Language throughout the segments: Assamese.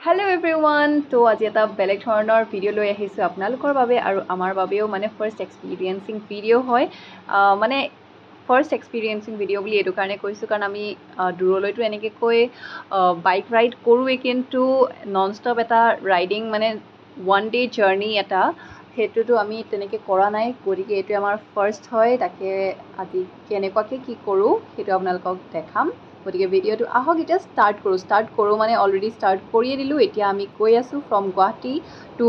Hello everyone, তো আজি এটা বেলেগ ধৰণৰ ভিডিও লৈ আহিছো আপোনালোকৰ বাবে আৰু আমাৰ বাবেও মানে ফাৰ্স্ট এক্সপেৰিয়েন্সিং ভিডিও হয় মানে ফাৰ্স্ট এক্সপেৰিয়েন্সিং ভিডিও বুলি এটো কাৰণে কৈছো কাৰণ আমি দূৰলৈতো এনেকৈ কৈ বাইক ৰাইড কৰোৱে কিন্তু নন ষ্টপ এটা ৰাইডিং মানে ওৱান ডে জাৰ্নি এটা হেতুটো আমি তেনেকৈ কৰা নাই গতিকে এটো আমাৰ ফাৰ্স্ট হয় তাকে আজি কেনেকুৱাকৈ কি কৰো হেতু আপোনালোকক দেখাম গতিকে ভিডিওটো আহক এতিয়া ষ্টাৰ্ট কৰোঁ মানে অলৰেডি ষ্টাৰ্ট কৰিয়ে দিলোঁ এতিয়া আমি গৈ আছোঁ ফ্ৰম গুৱাহাটী টু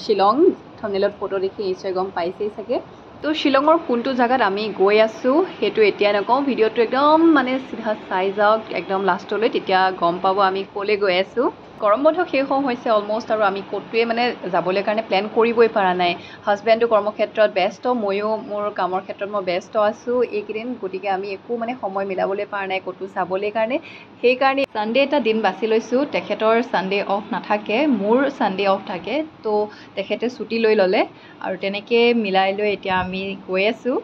শ্বিলং থাম্বনেইলত ফটো দেখি নিশ্চয় গম পাইছেই চাগে তো শ্বিলঙৰ কোনটো জাগাত আমি গৈ আছোঁ হেতু এতিয়া নকওঁ ভিডিওটো একদম মানে সিধা চাই যাওক একদম লাষ্টলৈ তেতিয়া গম পাব আমি ক'লে গৈ আছোঁ গৰম বন্ধ শেষ হৈছে অলমোষ্ট আৰু আমি ক'তোৱে মানে যাবলৈ কাৰণে প্ল্যান কৰিবই পৰা নাই হাজবেণ্ডো কৰ্মক্ষেত্ৰত ব্যস্ত ময়ো মোৰ কামৰ ক্ষেত্ৰত মই ব্যস্ত আছোঁ এইকেইদিন গতিকে আমি একো মানে সময় মিলাবলৈ পৰা নাই ক'তো যাবলৈ কাৰণে সেইকাৰণে সানডে এটা দিন বাছি লৈছোঁ তেখেতৰ সানডে অফ নাথাকে মোৰ সানডে অফ থাকে তো তেখেতে ছুটি লৈ ল'লে আৰু তেনেকৈ মিলাই লৈ এতিয়া আমি গৈ আছোঁ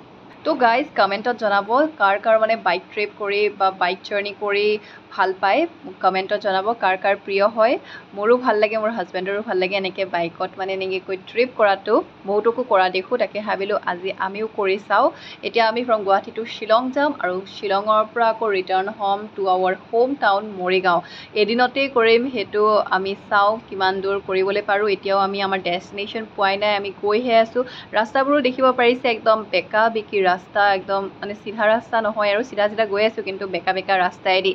তো গাইজ কমেণ্টত জনাব কাৰ মানে বাইক ট্ৰিপ কৰি বা বাইক জাৰ্নি কৰি ভাল পায় কমেণ্টত জনাব কাৰ প্ৰিয় হয় মোৰো ভাল লাগে মোৰ হাজবেণ্ডৰো ভাল লাগে এনেকৈ বাইকত মানে এনেকৈ ট্ৰিপ কৰাটো বহুতকো কৰা দেখোঁ তাকে ভাবিলোঁ আজি আমিও কৰি চাওঁ এতিয়া আমি ফ্ৰম গুৱাহাটী টু শ্বিলং যাম আৰু শ্বিলঙৰ পৰা আকৌ ৰিটাৰ্ণ হ'ম to our home town Morigaon এদিনতেই কৰিম সেইটো আমি চাওঁ কিমান দূৰ কৰিবলৈ পাৰোঁ এতিয়াও আমি আমাৰ ডেষ্টিনেশ্যন পোৱাই নাই আমি গৈহে আছোঁ ৰাস্তাবোৰো দেখিব পাৰিছে একদম বেকা বেকি ৰাস্তা একদম মানে চিধা ৰাস্তা নহয় আৰু চিধা গৈ আছোঁ কিন্তু বেকা ৰাস্তাইদি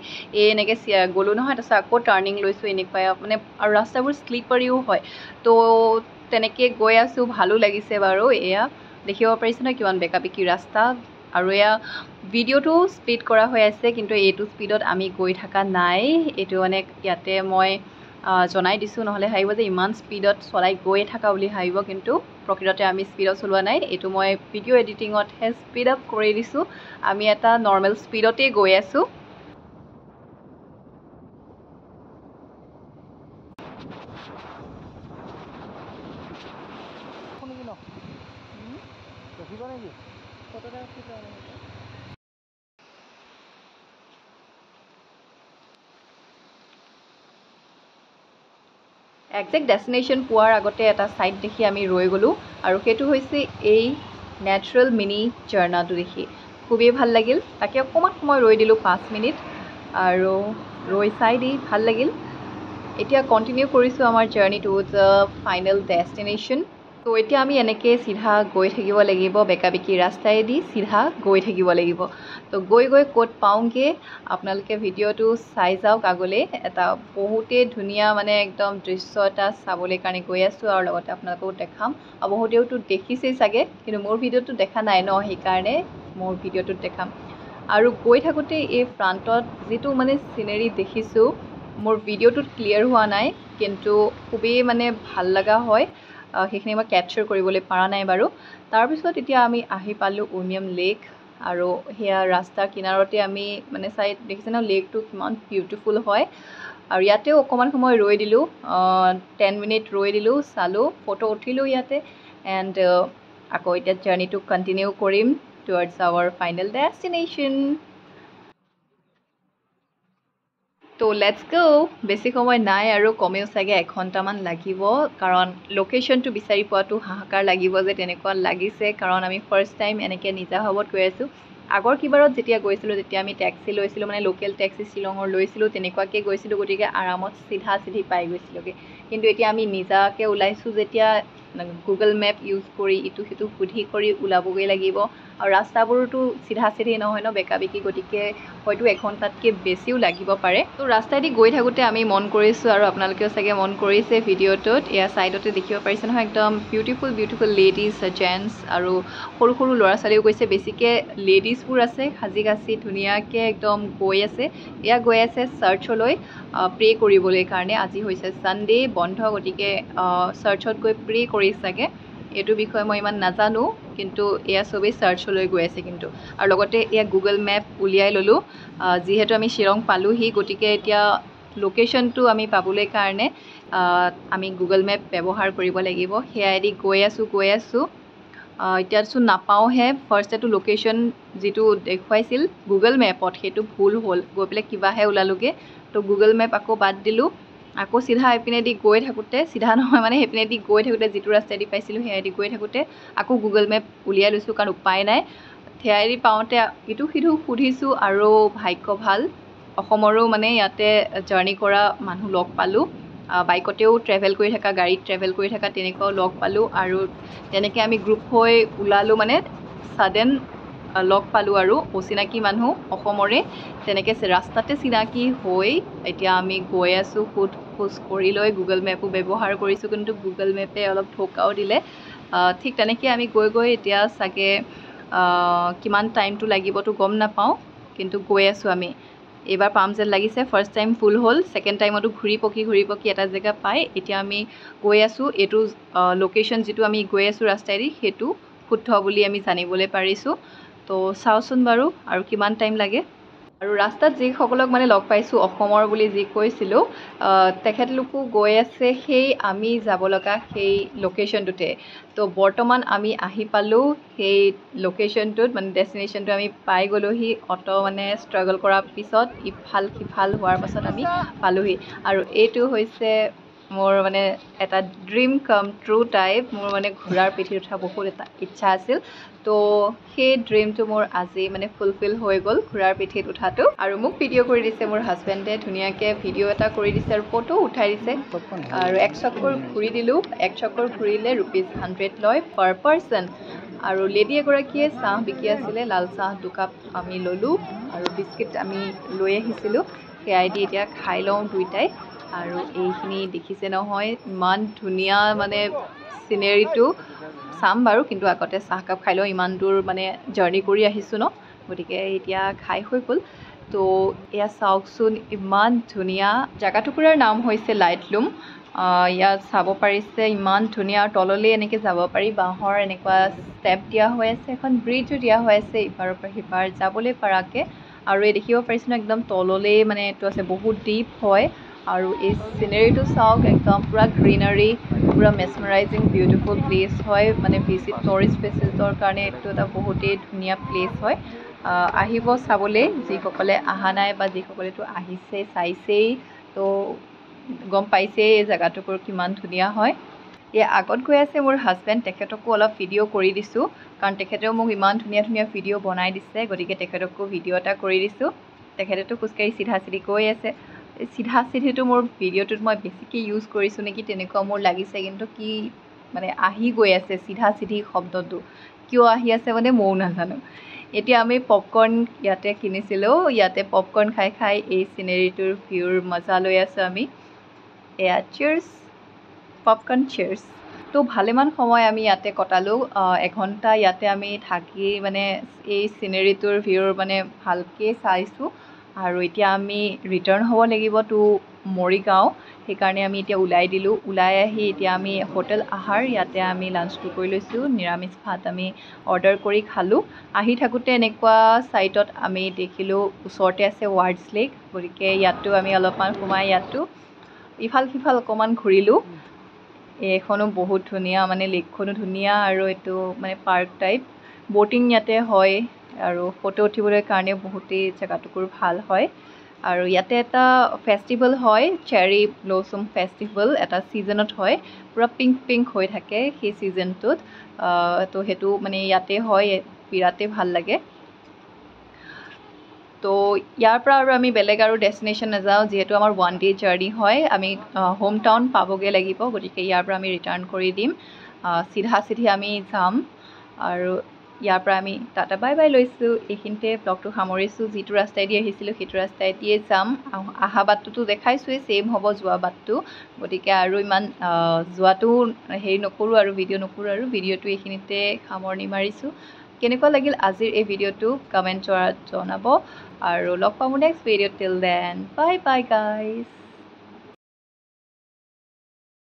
এনেকৈ গ'লোঁ নহয় তাৰপিছত আকৌ টাৰ্ণিং লৈছোঁ এনেকুৱা মানে আৰু ৰাস্তাবোৰ স্লিপাৰীও হয় তো তেনেকৈ গৈ আছোঁ ভালো লাগিছে বাৰু এয়া দেখিব পাৰিছে নহয় কিমান বেকা বেকি ৰাস্তা আৰু এয়া ভিডিওটো স্পীড কৰা হৈ আছে কিন্তু এইটো স্পীডত আমি গৈ থকা নাই এইটো মানে ইয়াতে মই জনাই দিছোঁ নহ'লে ভাবিব যে ইমান স্পীডত চলাই গৈ থকা বুলি ভাবিব কিন্তু প্ৰকৃততে আমি স্পীডত চলোৱা নাই এইটো মই ভিডিঅ' এডিটিঙতহে স্পীড আপ কৰি দিছোঁ আমি এটা নৰ্মেল স্পীডতেই গৈ আছোঁ একজেক্ট ডেষ্টিনেশ্যন পোৱাৰ আগতে এটা ছাইট দেখি আমি ৰৈ গ'লোঁ আৰু সেইটো হৈছে এই নেচাৰেল মিনি ঝৰ্ণাটো দেখি খুবেই ভাল লাগিল তাকে অকণমান সময় ৰৈ দিলোঁ 5 মিনিট আৰু ৰৈ চাই দি ভাল লাগিল এতিয়া কণ্টিনিউ কৰিছোঁ আমাৰ journey to the final destination তো এতিয়া আমি এনেকৈ চিধা গৈ থাকিব লাগিব বেকা বেকি ৰাস্তাইদি চিধা গৈ থাকিব লাগিব তো গৈ ক'ত পাওঁগৈ আপোনালোকে ভিডিঅ'টো চাই যাওক আগলৈ এটা বহুতেই ধুনীয়া মানে একদম দৃশ্য এটা চাবলৈ কাৰণে গৈ আছোঁ আৰু লগতে আপোনালোকেও দেখাম আৰু বহুতেওতো দেখিছেই চাগে কিন্তু মোৰ ভিডিঅ'টো দেখা নাই ন সেইকাৰণে মোৰ ভিডিঅ'টোত দেখাম আৰু গৈ থাকোঁতে এই ফ্ৰণ্টত যিটো মানে চিনেৰী দেখিছোঁ মোৰ ভিডিঅ'টোত ক্লিয়াৰ হোৱা নাই কিন্তু খুবেই মানে ভাল লগা হয় সেইখিনি মই কেপচাৰ কৰিবলৈ পৰা নাই বাৰু তাৰপিছত এতিয়া আমি আহি পালোঁ উমিয়াম লেক আৰু সেয়া ৰাস্তাৰ কিনাৰতে আমি মানে চাই দেখিছে ন লেকটো কিমান বিউটিফুল হয় আৰু ইয়াতেও অকণমান সময় ৰৈ দিলোঁ 10 মিনিট ৰৈ দিলোঁ চালোঁ ফটো উঠিলোঁ ইয়াতে এণ্ড আকৌ এতিয়া জাৰ্ণিটো কণ্টিনিউ কৰিম টুৱাৰ্ডছ আৱাৰ ফাইনেল ডেষ্টিনেশ্যন তো লেটছ গো বেছি সময় নাই আৰু কমেও চাগে 1 ঘণ্টামান লাগিব কাৰণ লোকেশ্যনটো বিচাৰি পোৱাটো হাহাকাৰ লাগিব যে তেনেকুৱা লাগিছে কাৰণ আমি ফাৰ্ষ্ট টাইম এনেকৈ নিজা ভাৱত গৈ আছোঁ আগৰ কিবাৰত যেতিয়া গৈছিলোঁ তেতিয়া আমি টেক্সি লৈছিলোঁ মানে লোকেল টেক্সি শ্বিলঙৰ লৈছিলোঁ তেনেকুৱাকৈ গৈছিলোঁ গতিকে আৰামত চিধি পাই গৈছিলোঁগৈ কিন্তু এতিয়া আমি নিজাকৈ ওলাইছোঁ যেতিয়া গুগল মেপ ইউজ কৰি ইটো সিটো সুধি কৰি ওলাবগৈ লাগিব আৰু ৰাস্তাবোৰতো চিধি নহয় ন বেকা বেকি গতিকে হয়তো 1 ঘণ্টাতকৈ বেছিও লাগিব পাৰে তো ৰাস্তাইদি গৈ থাকোঁতে আমি মন কৰিছোঁ আৰু আপোনালোকেও চাগে মন কৰিছে ভিডিঅ'টোত এয়া ছাইডতে দেখিব পাৰিছে নহয় একদম বিউটিফুল লেডিজ জেণ্টছ আৰু সৰু সৰু ল'ৰা ছোৱালীও গৈছে বেছিকৈ লেডিজবোৰ আছে সাজি কাচি ধুনীয়াকৈ একদম গৈ আছে এয়া গৈ আছে চাৰ্চলৈ প্ৰে কৰিবলৈ কাৰণে আজি হৈছে ছানডে বন্ধ গতিকে চাৰ্চত গৈ প্ৰে কৰি চাগে এইটো বিষয়ে মই ইমান নাজানো কিন্তু এয়া চবেই চাৰ্চলৈ গৈ আছে কিন্তু আৰু লগতে এয়া গুগল মেপ উলিয়াই ল'লোঁ যিহেতু আমি শ্বিলং পালোঁহি গতিকে এতিয়া লোকেশ্যনটো আমি পাবলৈ কাৰণে আমি গুগল মেপ ব্যৱহাৰ কৰিব লাগিব সেয়াইদি গৈ আছোঁ এতিয়াচোন নাপাওঁহে ফাৰ্ষ্টেটো লোকেশ্যন যিটো দেখুৱাইছিল গুগল মেপত সেইটো ভুল হ'ল গৈ পেলাই কিবাহে ওলালোগৈ তো গুগল মেপ আকৌ বাদ দিলোঁ আকৌ চিধা এইপিনেদি গৈ থাকোঁতে চিধা নহয় মানে সেইপিনেদি গৈ থাকোঁতে যিটো ৰাস্তাইদি পাইছিলোঁ সেয়াইদি গৈ থাকোঁতে আকৌ গুগল মেপ উলিয়াই লৈছোঁ কাৰণ উপায় নাই সেয়াইদি পাওঁতে ইটো সিটো সুধিছোঁ আৰু ভাগ্য ভাল অসমৰো মানে ইয়াতে জাৰ্ণি কৰা মানুহ লগ পালোঁ বাইকতেও ট্ৰেভেল কৰি থকা গাড়ীত ট্ৰেভেল কৰি থকা তেনেকুৱাও লগ পালোঁ আৰু তেনেকৈ আমি গ্ৰুপ হৈ ওলালোঁ মানে ছাডেন লগ পালোঁ আৰু অচিনাকি মানুহ অসমৰে তেনেকৈ ৰাস্তাতে চিনাকি হৈ এতিয়া আমি গৈ আছোঁ খোজ কৰি লৈ গুগল মেপো ব্যৱহাৰ কৰিছোঁ কিন্তু গুগল মেপে অলপ ধোকাও দিলে ঠিক তেনেকৈ আমি গৈ এতিয়া চাগে কিমান টাইমটো লাগিবতো গম নাপাওঁ কিন্তু গৈ আছোঁ আমি এইবাৰ পাম যেন লাগিছে ফাৰ্ষ্ট টাইম ফুল হ'ল ছেকেণ্ড টাইমতো ঘূৰি পকি এটা জেগা পাই এতিয়া আমি গৈ আছোঁ এইটো লোকেশ্যন যিটো আমি গৈ আছোঁ ৰাস্তাইদি সেইটো শুদ্ধ বুলি আমি জানিবলৈ পাৰিছোঁ তো চাওঁচোন বাৰু আৰু কিমান টাইম লাগে আৰু ৰাস্তাত যিসকলক মানে লগ পাইছোঁ অসমৰ বুলি যি কৈছিলোঁ তেখেতলোকো গৈ আছে সেই আমি যাব লগা সেই লোকেশ্যনটোতে তো বৰ্তমান আমি আহি পালোঁ সেই লোকেশ্যনটোত মানে ডেষ্টিনেশ্যনটো আমি পাই গ'লোহি অটো মানে ষ্ট্ৰাগল কৰাৰ পিছত ইফাল সিফাল হোৱাৰ পাছত আমি পালোহি আৰু এইটো হৈছে মোৰ মানে এটা ড্ৰিম কাম ট্ৰু টাইপ মোৰ মানে ঘোঁৰাৰ পিঠিত উঠা বহুত এটা ইচ্ছা আছিল তো সেই ড্ৰিমটো মোৰ আজি মানে ফুলফিল হৈ গ'ল ঘোঁৰাৰ পিঠিত উঠাটো আৰু মোক ভিডিঅ' কৰি দিছে মোৰ হাজবেণ্ডে ধুনীয়াকৈ ভিডিঅ' এটা কৰি দিছে আৰু ফটো উঠাই দিছে আৰু এক চক্কৰ ঘূৰি দিলোঁ এক চক্কৰ ঘূৰিলে ₹100 লয় পাৰ পাৰ্চন আৰু লেডি এগৰাকীয়ে চাহ বিকি আছিলে লাল চাহ দুকাপ আমি ল'লোঁ আৰু বিস্কিট আমি লৈ আহিছিলোঁ সেয়াই দি এতিয়া খাই লওঁ দুইটাই আৰু এইখিনি দেখিছে নহয় ইমান ধুনীয়া মানে চিনেৰীটো চাম বাৰু কিন্তু আগতে চাহকাপ খাই লওঁ ইমান দূৰ মানে জাৰ্ণি কৰি আহিছোঁ ন গতিকে এতিয়া খাই হৈ গ'ল তো এয়া চাওকচোন ইমান ধুনীয়া জাগা টুকুৰাৰ নাম হৈছে লাইটলুম ইয়াত চাব পাৰিছে ইমান ধুনীয়া তললৈ এনেকৈ যাব পাৰি বাঁহৰ এনেকুৱা ষ্টেপ দিয়া হৈ আছে এখন ব্ৰিজো দিয়া হৈ আছে ইপাৰৰ পৰা সিপাৰ যাবলৈ পৰাকৈ আৰু এই দেখিব পাৰিছোঁ ন একদম তললৈ মানে এইটো আছে বহুত ডিপ হয় আৰু এই চিনেৰীটো চাওক একদম পূৰা গ্ৰীনাৰী পূৰা মেছমাৰাইজিং বিউটিফুল প্লেচ হয় মানে টুৰিষ্ট প্লেচেছৰ কাৰণে এইটো এটা বহুতেই ধুনীয়া প্লেচ হয় আহিব চাবলৈ যিসকলে অহা নাই বা যিসকলেতো আহিছে চাইছেই তো গম পাইছেই এই জেগাটুকুৰ কিমান ধুনীয়া হয় এই আগত গৈ আছে মোৰ হাজবেণ্ড তেখেতকো অলপ ভিডিঅ' কৰি দিছোঁ কাৰণ তেখেতেও মোক ইমান ধুনীয়া ধুনীয়া ভিডিঅ' বনাই দিছে গতিকে তেখেতকো ভিডিঅ' এটা কৰি দিছোঁ তেখেতেতো খোজকাঢ়ি চিধা চিধি গৈ আছে চিধা চিধিটো মোৰ ভিডিঅ'টোত মই বেছিকৈ ইউজ কৰিছোঁ নেকি তেনেকুৱা মোৰ লাগিছে কিন্তু কি মানে আহি গৈ আছে চিধা চিধি শব্দটো কিয় আহি আছে মানে ময়ো নাজানো এতিয়া আমি পপকৰ্ণ ইয়াতে কিনিছিলোঁ ইয়াতে পপকৰ্ণ খাই খাই এই চিনেৰীটোৰ ভিউৰ মজা লৈ আছোঁ আমি এয়া চিয়াৰ্ছ পপকৰ্ণ চিয়াৰ্ছ তো ভালেমান সময় আমি ইয়াতে কটালোঁ এঘণ্টা ইয়াতে আমি থাকি মানে এই চিনেৰীটোৰ ভিউৰ মানে ভালকৈ চাইছোঁ আৰু এতিয়া আমি ৰিটাৰ্ণ হ'ব লাগিব টু মৰিগাঁও সেইকাৰণে আমি এতিয়া ওলাই দিলোঁ ওলাই আহি এতিয়া আমি হোটেল আহাৰ ইয়াতে আমি লাঞ্চটো কৰি লৈছোঁ নিৰামিষ ভাত আমি অৰ্ডাৰ কৰি খালোঁ আহি থাকোঁতে এনেকুৱা ছাইটত আমি দেখিলোঁ ওচৰতে আছে ৱাৰ্ডছ লেক গতিকে ইয়াতো আমি অলপমান সোমাই ইয়াতো ইফাল সিফাল অকণমান ঘূৰিলোঁ এইখনো বহুত ধুনীয়া মানে লেকখনো ধুনীয়া আৰু এইটো মানে পাৰ্ক টাইপ ব'টিং ইয়াতে হয় আৰু ফটো উঠিবলৈ কাৰণে বহুতেই জেগাটুকুৰ ভাল হয় আৰু ইয়াতে এটা ফেষ্টিভেল হয় চেৰী ব্ল'চম ফেষ্টিভেল এটা ছিজনত হয় পূৰা পিংক পিংক হৈ থাকে সেই ছিজনটোত তো সেইটো মানে ইয়াতে হয় বিৰাটেই ভাল লাগে তো ইয়াৰ পৰা আৰু আমি বেলেগ আৰু ডেষ্টিনেশ্যন নাযাওঁ যিহেতু আমাৰ 1 ডে জাৰ্ণি হয় আমি হোম টাউন পাবগৈ লাগিব গতিকে ইয়াৰ পৰা আমি ৰিটাৰ্ণ কৰি দিম চিধা চিধি আমি যাম আৰু ইয়াৰ পৰা আমি টাটা বাই বাই লৈছোঁ এইখিনিতে ব্লগটো সামৰিছোঁ যিটো ৰাস্তাইদি আহিছিলোঁ সেইটো ৰাস্তাইদিয়ে যাম অহা বাটটোতো দেখাইছোঁৱেই ছেইম হ'ব যোৱা বাটটো গতিকে আৰু ইমান যোৱাটো হেৰি নকৰোঁ আৰু ভিডিঅ' নকৰোঁ আৰু ভিডিঅ'টো এইখিনিতে সামৰণি মাৰিছোঁ কেনেকুৱা লাগিল আজিৰ এই ভিডিঅ'টো কমেণ্ট জনাব আৰু লগ পাম next video' till then bye bye guys